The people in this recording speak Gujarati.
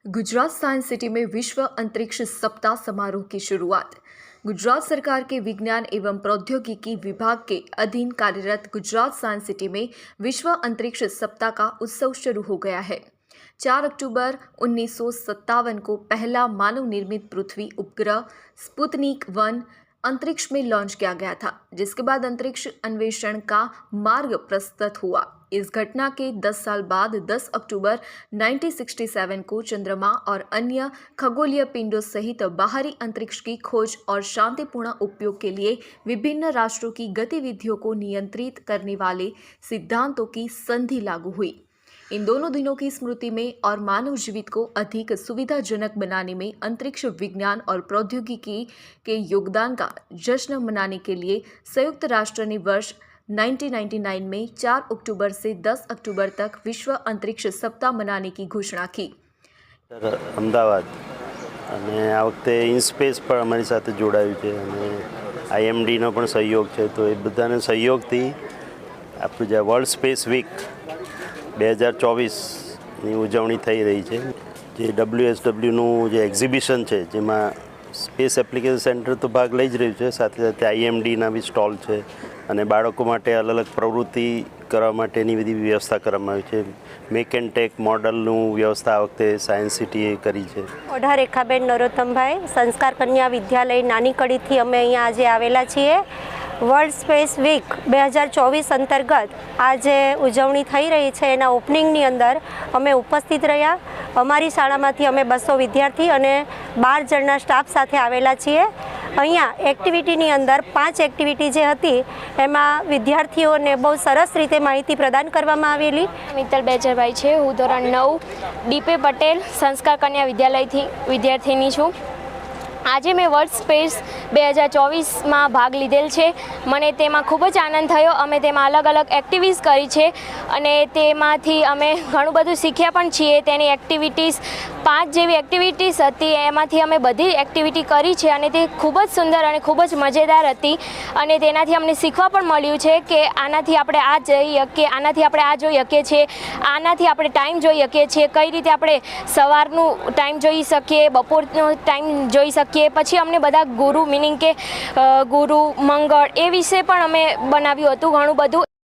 गुजरात साइंस सिटी में विश्व अंतरिक्ष सप्ताह समारोह की शुरुआत। गुजरात सरकार के विज्ञान एवं प्रौद्योगिकी विभाग के अधीन कार्यरत गुजरात साइंस सिटी में विश्व अंतरिक्ष सप्ताह का उत्सव शुरू हो गया है। 4 अक्टूबर 1957 को पहला मानव निर्मित पृथ्वी उपग्रह स्पुतनिक 1 अंतरिक्ष में लॉन्च किया गया था, जिसके बाद अंतरिक्ष अन्वेषण का मार्ग प्रशस्त हुआ। इस घटना के 10 साल बाद 10 अक्टूबर 1967 को चंद्रमा और अन्य खगोलीय पिंडों सहित बाहरी अंतरिक्ष की खोज और शांतिपूर्ण उपयोग के लिए विभिन्न राष्ट्रों की गतिविधियों को नियंत्रित करने वाले सिद्धांतों की संधि लागू हुई। इन दोनों दिनों की स्मृति में और मानव जीवित को अधिक सुविधाजनक बनाने में अंतरिक्ष विज्ञान और प्रौद्योगिकी के योगदान का जश्न मनाने के लिए संयुक्त राष्ट्र ने वर्ष 1999 में 4 अक्टूबर से 10 अक्टूबर तक विश्व अंतरिक्ष सप्ताह मनाने की घोषणा की। अमदावाद અને આ વખતે ઇનસ્પેસ પણ અમારી સાથે જોડાયું છે અને આઈએમડીનો પણ સહયોગ છે, તો એ બધાના સહયોગથી આપણું જે વર્લ્ડ સ્પેસ વીક 2024ની ઉજવણી થઈ રહી છે। જે WSWનું જે એક્ઝિબિશન છે જેમાં સ્પેસ એપ્લિકેશન સેન્ટર તો ભાગ લઈ જ રહ્યું છે, સાથે સાથે આઈએમડીના બી સ્ટોલ છે અને બાળકો માટે અલગ અલગ પ્રવૃત્તિ કરવા માટેની બધી વ્યવસ્થા કરવામાં આવી છે। મેક એન્ડ ટેક મોડલનું વ્યવસ્થા આ વખતે સાયન્સ સિટીએ કરી છે। ઓઢા રેખાબેન નરોત્તમભાઈ, સંસ્કાર કન્યા વિદ્યાલય નાની કડીથી અમે અહીંયા આજે આવેલા છીએ। વર્લ્ડ સ્પેસ વીક 2024 અંતર્ગત આજે ઉજવણી થઈ રહી છે, એના ઓપનિંગની અંદર અમે ઉપસ્થિત રહ્યા। અમારી શાળામાંથી અમે 200 વિદ્યાર્થી અને 12 જણના સ્ટાફ સાથે આવેલા છીએ। અહીંયા એક્ટિવિટીની અંદર 5 એક્ટિવિટી જે હતી એમાં વિદ્યાર્થીઓને બહુ સરસ રીતે માહિતી પ્રદાન કરવામાં આવેલી। મિત્તલ બેજરભાઈ છે, હું ધોરણ 9 ડીપે પટેલ સંસ્કાર કન્યા વિદ્યાલયથી વિદ્યાર્થીની છું। આજે મેં વર્લ્ડ સ્પેસ 2024માં ભાગ લીધેલ છે। મને તેમાં ખૂબ જ આનંદ થયો। અમે તેમાં અલગ અલગ એક્ટિવિટીઝ કરી છે અને તેમાંથી અમે ઘણું બધું શીખ્યા પણ છીએ। તેની એક્ટિવિટીઝ 5 જેવી એક્ટિવિટીઝ હતી, એમાંથી અમે બધી એક્ટિવિટી કરી છે અને તે ખૂબ જ સુંદર અને ખૂબ જ મજેદાર હતી અને તેનાથી અમને શીખવા પણ મળ્યું છે કે આનાથી આપણે આ જઈ શકીએ, આનાથી આપણે આ જોઈ શકીએ છીએ, આનાથી આપણે ટાઈમ જોઈ શકીએ છીએ, કઈ રીતે આપણે સવારનું ટાઈમ જોઈ શકીએ, બપોરનો ટાઈમ જોઈ શકીએ। પછી અમને બધા ગુરુ મિનિંગ કે ગુરુ મંગળ એ વિશે પણ અમે બનાવ્યું હતું ઘણું બધું।